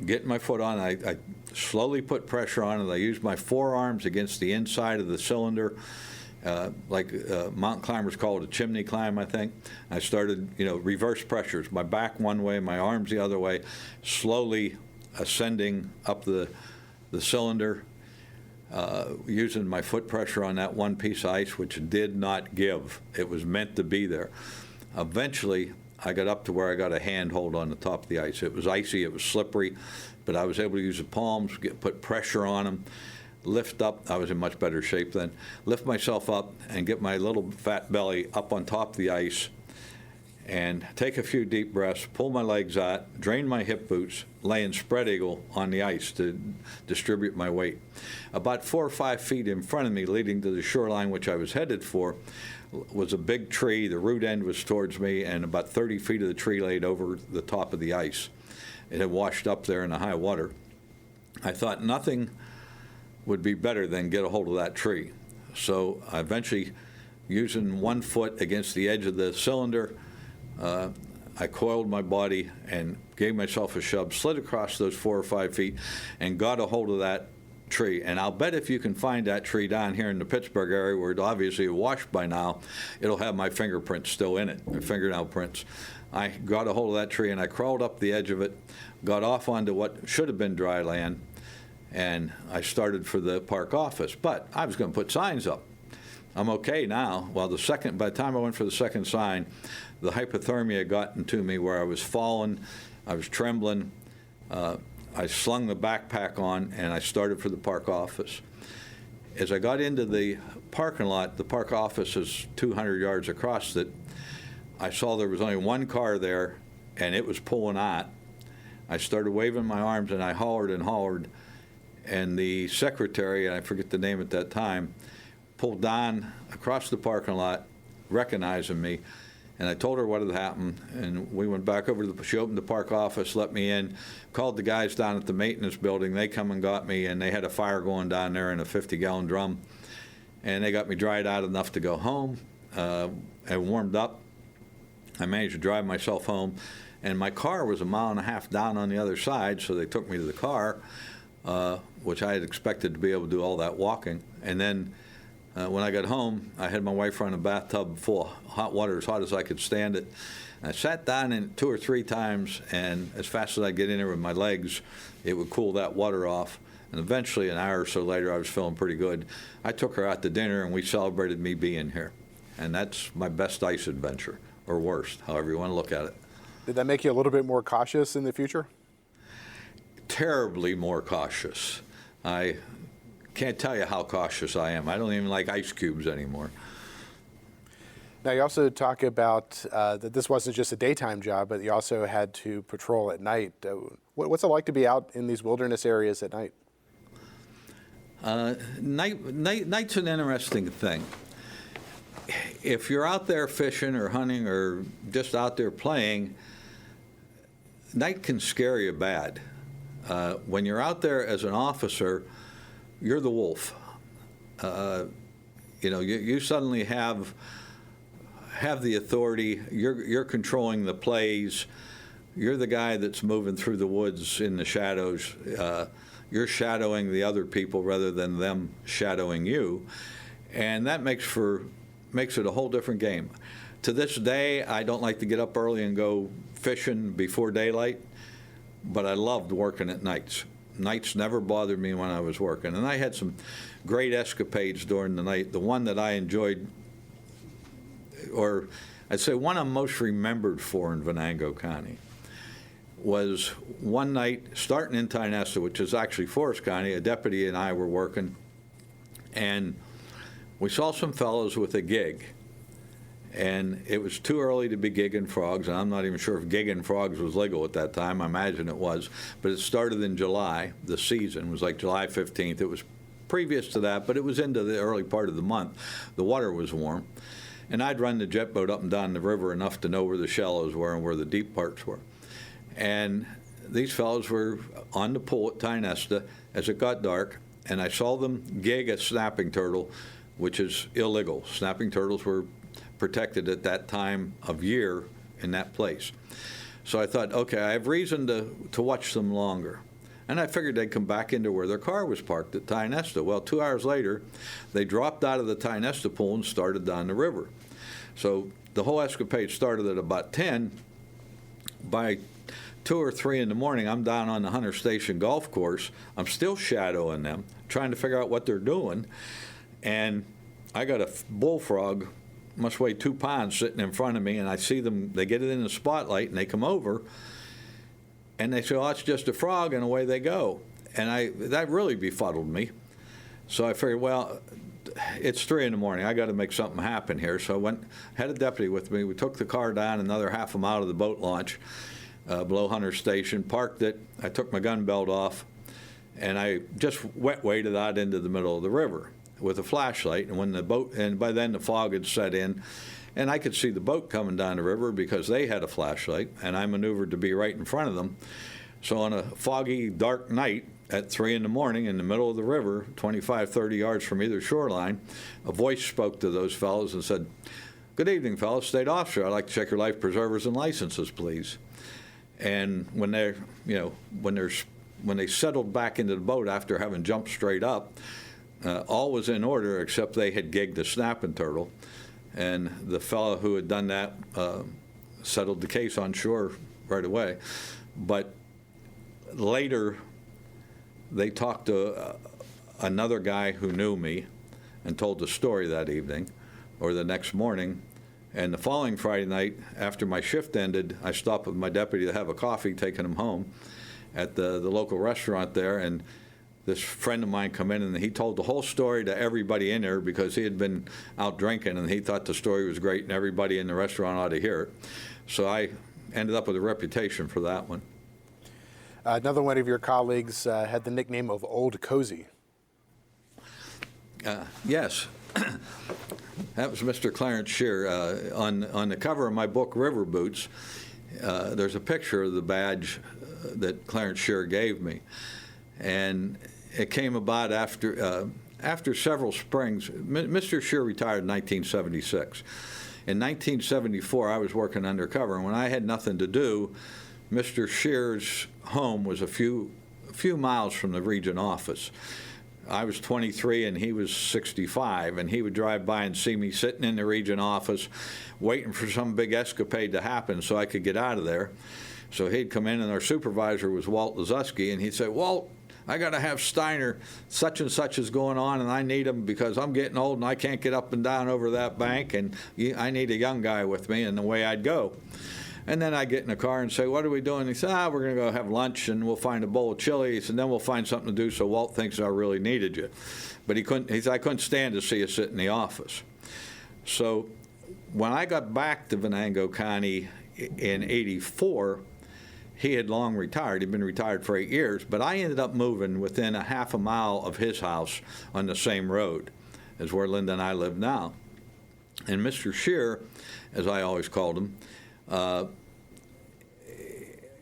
getting my foot on, I slowly put pressure on it. I used my forearms against the inside of the cylinder, like mountain climbers call it a chimney climb, I think. I started, reverse pressures, my back one way, my arms the other way, slowly ascending up the cylinder, using my foot pressure on that one piece of ice, which did not give. It was meant to be there. Eventually, I got up to where I got a handhold on the top of the ice. It was icy, it was slippery, but I was able to use the palms, put pressure on them, lift up. I was in much better shape then. Lift myself up and get my little fat belly up on top of the ice and take a few deep breaths, pull my legs out, drain my hip boots, lay in spread eagle on the ice to distribute my weight. About 4 or 5 feet in front of me, leading to the shoreline which I was headed for, was a big tree. The root end was towards me, and about 30 feet of the tree laid over the top of the ice. It had washed up there in the high water. I thought nothing would be better than get a hold of that tree. So I eventually, using one foot against the edge of the cylinder, I coiled my body and gave myself a shove, slid across those 4 or 5 feet, and got a hold of that tree. And I'll bet if you can find that tree down here in the Pittsburgh area, where it obviously washed by now, it'll have my fingerprints still in it, my fingernail prints. I got a hold of that tree and I crawled up the edge of it, got off onto what should have been dry land, and I started for the park office. But I was going to put signs up. I'm okay now. Well, by the time I went for the second sign, the hypothermia had gotten to me where I was falling, I was trembling. I slung the backpack on, and I started for the park office. As I got into the parking lot, the park office is 200 yards across it. I saw there was only one car there, and it was pulling out. I started waving my arms, and I hollered and hollered. And the secretary, and I forget the name at that time, pulled down across the parking lot, recognizing me. And I told her what had happened, and we went back over to she opened the park office, let me in, called the guys down at the maintenance building. They come and got me, and they had a fire going down there in a 50-gallon drum. And they got me dried out enough to go home. I warmed up. I managed to drive myself home. And my car was 1.5 miles down on the other side, so they took me to the car, which I had expected to be able to do all that walking. And then when I got home, I had my wife run a bathtub full of hot water as hot as I could stand it. And I sat down in 2 or 3 times, and as fast as I get in there with my legs, it would cool that water off. And eventually, an hour or so later, I was feeling pretty good. I took her out to dinner, and we celebrated me being here. And that's my best ice adventure, or worst, however you want to look at it. Did that make you a little bit more cautious in the future? Terribly more cautious. I can't tell you how cautious I am. I don't even like ice cubes anymore. Now, you also talk about that this wasn't just a daytime job, but you also had to patrol at night. What's it like to be out in these wilderness areas at night? Night's an interesting thing. If you're out there fishing or hunting or just out there playing, night can scare you bad. When you're out there as an officer, you're the wolf. You suddenly have the authority. You're controlling the plays. You're the guy that's moving through the woods in the shadows. You're shadowing the other people rather than them shadowing you, and that makes it a whole different game. To this day, I don't like to get up early and go fishing before daylight, but I loved working at nights. Nights never bothered me when I was working, and I had some great escapades during the night. The one that I enjoyed, or I'd say one I'm most remembered for in Venango County, was one night starting in Tionesta, which is actually Forest County. A deputy and I were working, and we saw some fellows with a gig. And it was too early to be gigging frogs, and I'm not even sure if gigging frogs was legal at that time. I imagine it was. But it started in July. The season was like July 15th. It was previous to that, but it was into the early part of the month. The water was warm. And I'd run the jet boat up and down the river enough to know where the shallows were and where the deep parts were. And these fellows were on the pool at Tionesta as it got dark, and I saw them gig a snapping turtle, which is illegal. Snapping turtles were protected at that time of year in that place. So I thought, okay, I have reason to watch them longer. And I figured they'd come back into where their car was parked at Tionesta. Well, 2 hours later, they dropped out of the Tionesta pool and started down the river. So the whole escapade started at about 10. By 2 or 3 in the morning, I'm down on the Hunter Station golf course. I'm still shadowing them, trying to figure out what they're doing. And I got a bullfrog, must weigh 2 pounds, sitting in front of me, and I see them, they get it in the spotlight, and they come over, and they say, oh, it's just a frog, and away they go. And that really befuddled me. So I figured, well, it's 3 in the morning. I got to make something happen here. So I went, had a deputy with me. We took the car down another half a mile to the boat launch below Hunter Station, parked it. I took my gun belt off, and I just wet waded out into the middle of the river with a flashlight. And by then the fog had set in, and I could see the boat coming down the river because they had a flashlight, and I maneuvered to be right in front of them. So on a foggy, dark night at 3 in the morning in the middle of the river, 25, 30 yards from either shoreline, a voice spoke to those fellows and said, "Good evening, fellows. State officer, I'd like to check your life preservers and licenses, please." And when they settled back into the boat after having jumped straight up, all was in order except they had gigged a snapping turtle. And the fellow who had done that settled the case on shore right away. But later, they talked to another guy who knew me and told the story that evening or the next morning. And the following Friday night, after my shift ended, I stopped with my deputy to have a coffee, taking him home at the local restaurant there. And this friend of mine come in, and he told the whole story to everybody in there because he had been out drinking, and he thought the story was great, and everybody in the restaurant ought to hear it. So I ended up with a reputation for that one. Another one of your colleagues had the nickname of Old Cozy. Yes. That was Mr. Clarence Shear. On the cover of my book, River Boots, there's a picture of the badge that Clarence Shear gave me. And it came about after several springs. Mr. Shear retired in 1976. In 1974, I was working undercover, and when I had nothing to do, Mr. Shear's home was a few miles from the region office. I was 23 and he was 65, and he would drive by and see me sitting in the region office waiting for some big escapade to happen so I could get out of there. So he'd come in, and our supervisor was Walt Lazuski, and he'd say, "Walt, I got to have Steiner, such and such is going on, and I need him because I'm getting old and I can't get up and down over that bank, and I need a young guy with me," and away I'd go. And then I get in the car and say, "What are we doing?" He said, "We're going to go have lunch, and we'll find a bowl of chili." He said, "Then we'll find something to do, so Walt thinks I really needed you." But he said, "I couldn't stand to see you sit in the office." So when I got back to Venango County in '84, he had long retired. He'd been retired for 8 years, but I ended up moving within a half a mile of his house on the same road as where Linda and I live now. And Mr. Shear, as I always called him,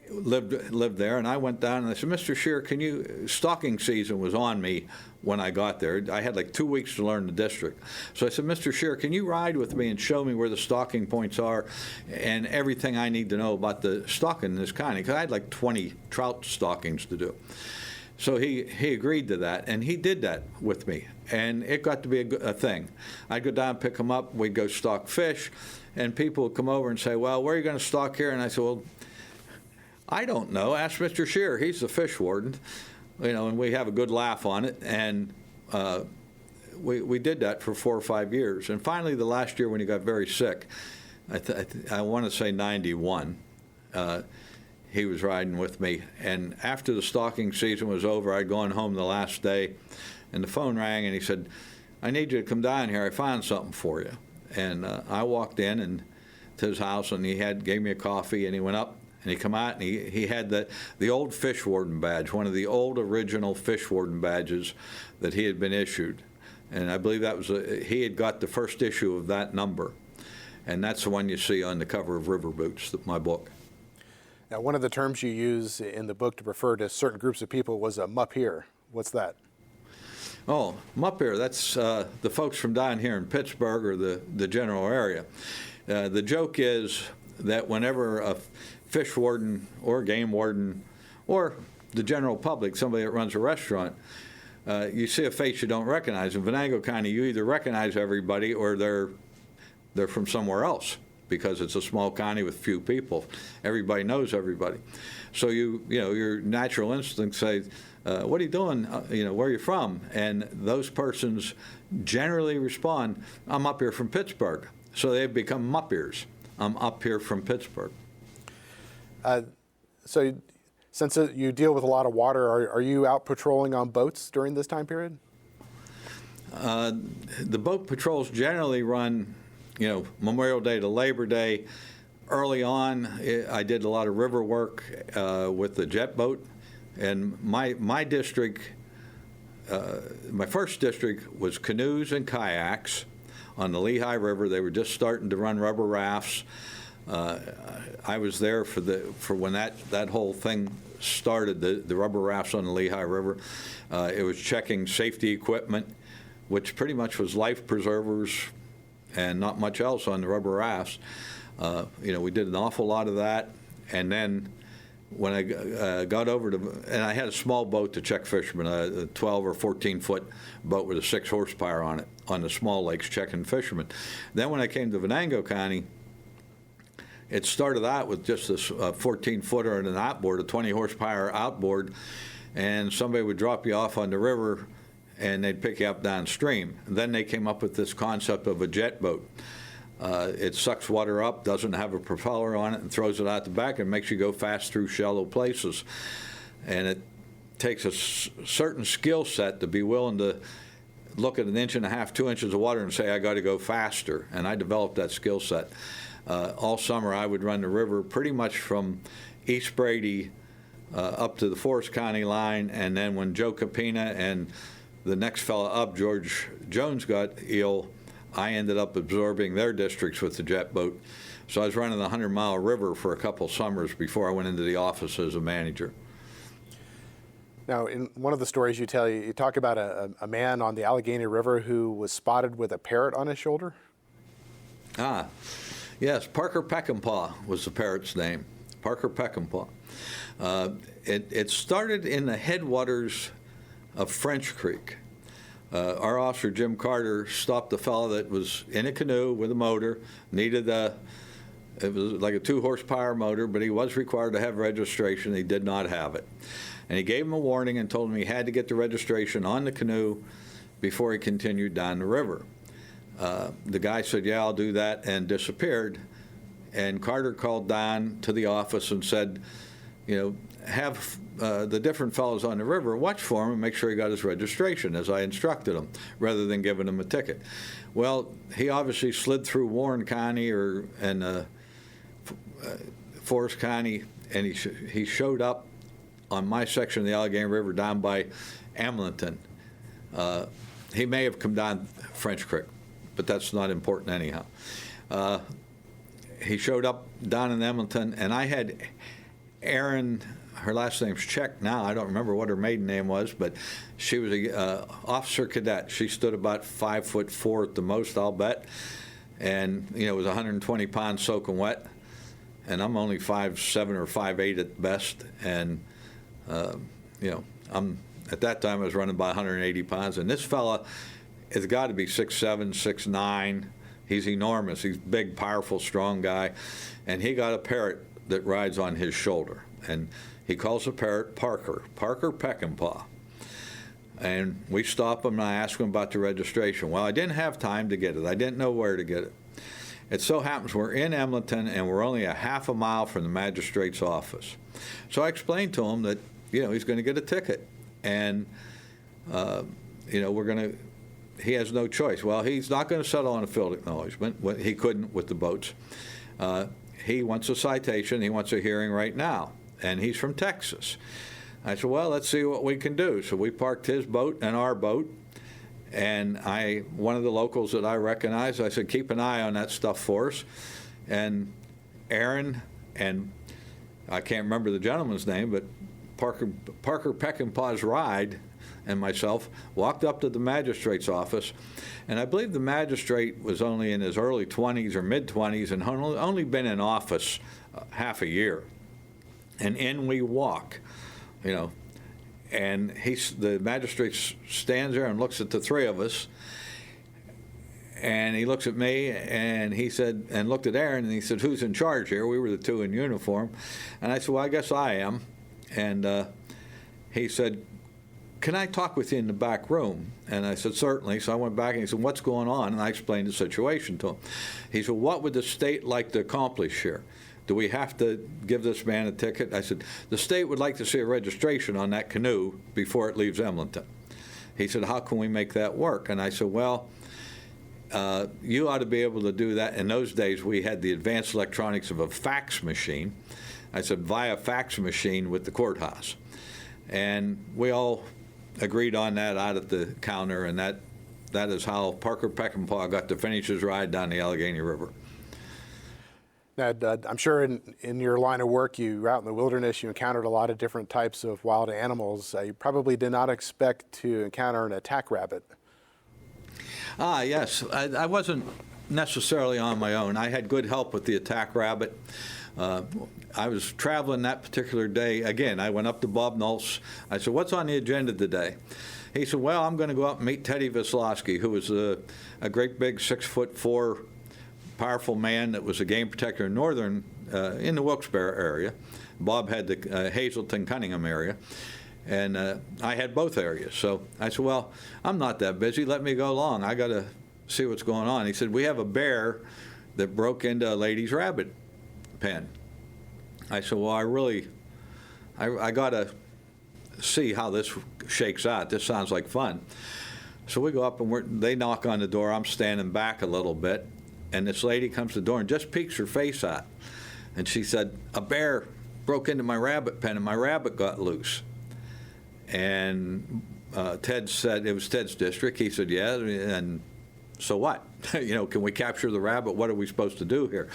lived there, and I went down and I said, "Mr. Shear, stalking season was on me when I got there. I had like 2 weeks to learn the district. So I said, "Mr. Shear, can you ride with me and show me where the stalking points are and everything I need to know about the stalking in this county?" Because I had like 20 trout stalkings to do. So he agreed to that, and he did that with me, and it got to be a thing. I'd go down, pick him up, we'd go stalk fish, and people would come over and say, "Well, where are you going to stalk here?" And I said, "Well, I don't know. Ask Mr. Shear. He's the fish warden." And we have a good laugh on it, and we did that for 4 or 5 years. And finally, the last year when he got very sick, I want to say 91, he was riding with me. And after the stalking season was over, I'd gone home the last day, and the phone rang, and he said, "I need you to come down here. I found something for you." And I walked in to his house, and he gave me a coffee, and he went up. And he come out, and he had the old fish warden badge, one of the old original fish warden badges that he had been issued. And I believe that was he had got the first issue of that number. And that's the one you see on the cover of River Boots, my book. Now, one of the terms you use in the book to refer to certain groups of people was a mup-here. What's that? Oh, mup-here, that's the folks from down here in Pittsburgh or the general area. The joke is that whenever a fish warden or game warden or the general public, somebody that runs a restaurant, you see a face you don't recognize. In Venango County, you either recognize everybody or they're from somewhere else because it's a small county with few people. Everybody knows everybody. So your natural instinct says, "What are you doing? Where are you from?" And those persons generally respond, "I'm up here from Pittsburgh." So they've become mup-ears. "I'm up here from Pittsburgh." So since you deal with a lot of water, are you out patrolling on boats during this time period? The boat patrols generally run, Memorial Day to Labor Day. Early on, I did a lot of river work with the jet boat. And my district, my first district was canoes and kayaks on the Lehigh River. They were just starting to run rubber rafts. I was there for when that whole thing started, the rubber rafts on the Lehigh River. It was checking safety equipment, which pretty much was life preservers and not much else on the rubber rafts. We did an awful lot of that. And then when I got over and I had a small boat to check fishermen, a 12 or 14-foot boat with a 6 horsepower on it, on the small lakes checking fishermen. Then when I came to Venango County, it started out with just this 14-footer and an outboard, a 20 horsepower outboard, and somebody would drop you off on the river, and they'd pick you up downstream. And then they came up with this concept of a jet boat. It sucks water up, doesn't have a propeller on it, and throws it out the back and makes you go fast through shallow places. And it takes a certain skill set to be willing to look at 1.5 inches, 2 inches of water and say, I got to go faster. And I developed that skill set. All summer I would run the river pretty much from East Brady up to the Forest County line, and then when Joe Capina and the next fella up, George Jones, got ill, I ended up absorbing their districts with the jet boat. So I was running the 100-mile river for a couple summers before I went into the office as a manager. Now, in one of the stories you tell, you talk about a man on the Allegheny River who was spotted with a parrot on his shoulder? Ah, yes, Parker Peckinpah was the parrot's name, Parker Peckinpah. It started in the headwaters of French Creek. Our officer, Jim Carter, stopped a fellow that was in a canoe with a motor, it was like a 2-horsepower motor, but he was required to have registration. He did not have it. And he gave him a warning and told him he had to get the registration on the canoe before he continued down the river. The guy said, yeah, I'll do that, and disappeared. And Carter called Don to the office and said, have the different fellows on the river watch for him and make sure he got his registration, as I instructed him, rather than giving him a ticket. Well, he obviously slid through Warren County and Forest County, and he showed up on my section of the Allegheny River down by Amlenton. He may have come down French Creek, but that's not important anyhow. He showed up down in Amlenton, and I had Erin, her last name's Czech now, I don't remember what her maiden name was, but she was a officer cadet. She stood about 5'4" at the most, I'll bet, and was 120 pounds soaking wet, and I'm only 5'7" or 5'8" at best, and I'm at that time I was running by 180 pounds, and this fella has got to be 6'7", 6'9". He's enormous. He's big, powerful, strong guy, and he got a parrot that rides on his shoulder, and he calls the parrot Parker Peckinpah. And we stop him, and I ask him about the registration. Well, I didn't have time to get it. I didn't know where to get it. It so happens we're in Amlenton, and we're only a half a mile from the magistrate's office. So I explained to him that, he's going to get a ticket, and, he has no choice. Well, he's not going to settle on a field acknowledgement. He couldn't with the boats. He wants a citation. He wants a hearing right now, and he's from Texas. I said, well, let's see what we can do. So we parked his boat and our boat, and one of the locals that I recognized, I said, keep an eye on that stuff for us. And Aaron, and I can't remember the gentleman's name, but Parker Peckinpah's ride and myself walked up to the magistrate's office, and I believe the magistrate was only in his early 20s or mid-20s and only been in office half a year. And in we walk, and the magistrate stands there and looks at the three of us, and he looks at me, and he said, and looked at Aaron, and he said, who's in charge here? We were the two in uniform. And I said, well, I guess I am. And he said, can I talk with you in the back room? And I said, certainly. So I went back, and he said, what's going on? And I explained the situation to him. He said, what would the state like to accomplish here? Do we have to give this man a ticket? I said, the state would like to see a registration on that canoe before it leaves Amlenton. He said, how can we make that work? And I said, well, you ought to be able to do that. In those days, we had the advanced electronics of a fax machine. I said, via fax machine with the courthouse. And we all agreed on that out at the counter, and that is how Parker Peckinpah got to finish his ride down the Allegheny River. Now, I'm sure in your line of work, you were out in the wilderness, you encountered a lot of different types of wild animals. You probably did not expect to encounter an attack rabbit. Yes. I wasn't necessarily on my own. I had good help with the attack rabbit. I was traveling that particular day. Again, I went up to Bob Nulse. I said, what's on the agenda today? He said, well, I'm going to go up and meet Teddy Vislowski, who was a great big 6'4", powerful man that was a game protector in in the Wilkes-Barre area. Bob had the Hazleton, Cunningham area. And I had both areas. So I said, well, I'm not that busy. Let me go along. I got to see what's going on. He said, we have a bear that broke into a lady's rabbit pen. I said, well, I got to see how this shakes out. This sounds like fun. So we go up and they knock on the door. I'm standing back a little bit, and this lady comes to the door and just peeks her face out. And she said, a bear broke into my rabbit pen and my rabbit got loose. And Ted said, it was Ted's district. He said, yeah, and so what? Can we capture the rabbit? What are we supposed to do here?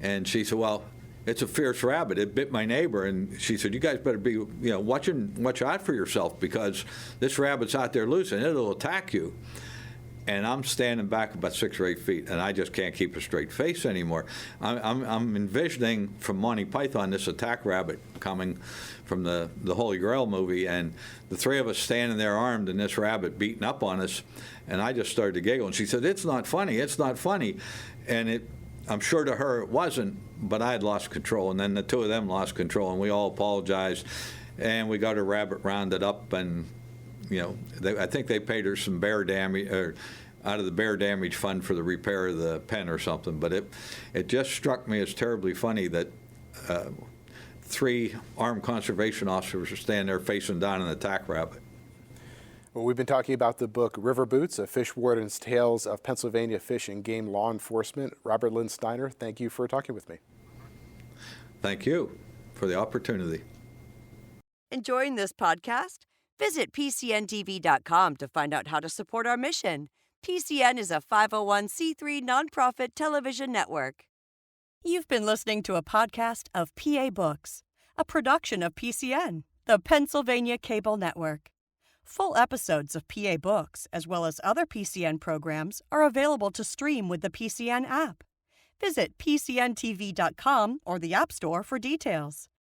And she said, well, it's a fierce rabbit. It bit my neighbor. And she said, you guys better be, watch out for yourself, because this rabbit's out there loose and it'll attack you. And I'm standing back about 6 or 8 feet, and I just can't keep a straight face anymore. I'm envisioning from Monty Python this attack rabbit coming from the Holy Grail movie, and the three of us standing there armed and this rabbit beating up on us, and I just started to giggle. And she said, it's not funny, it's not funny. And I'm sure to her it wasn't, but I had lost control, and then the two of them lost control, and we all apologized, and we got a rabbit rounded up, and I think they paid her some bear damage, or out of the bear damage fund for the repair of the pen or something. But it just struck me as terribly funny that 3 armed conservation officers were standing there facing down an attack rabbit. Well, we've been talking about the book River Boots, A Fish Warden's Tales of Pennsylvania Fish and Game Law Enforcement. Robert Lynn Steiner, thank you for talking with me. Thank you for the opportunity. Enjoying this podcast? Visit PCNTV.com to find out how to support our mission. PCN is a 501c3 nonprofit television network. You've been listening to a podcast of PA Books, a production of PCN, the Pennsylvania Cable Network. Full episodes of PA Books, as well as other PCN programs, are available to stream with the PCN app. Visit PCNTV.com or the App Store for details.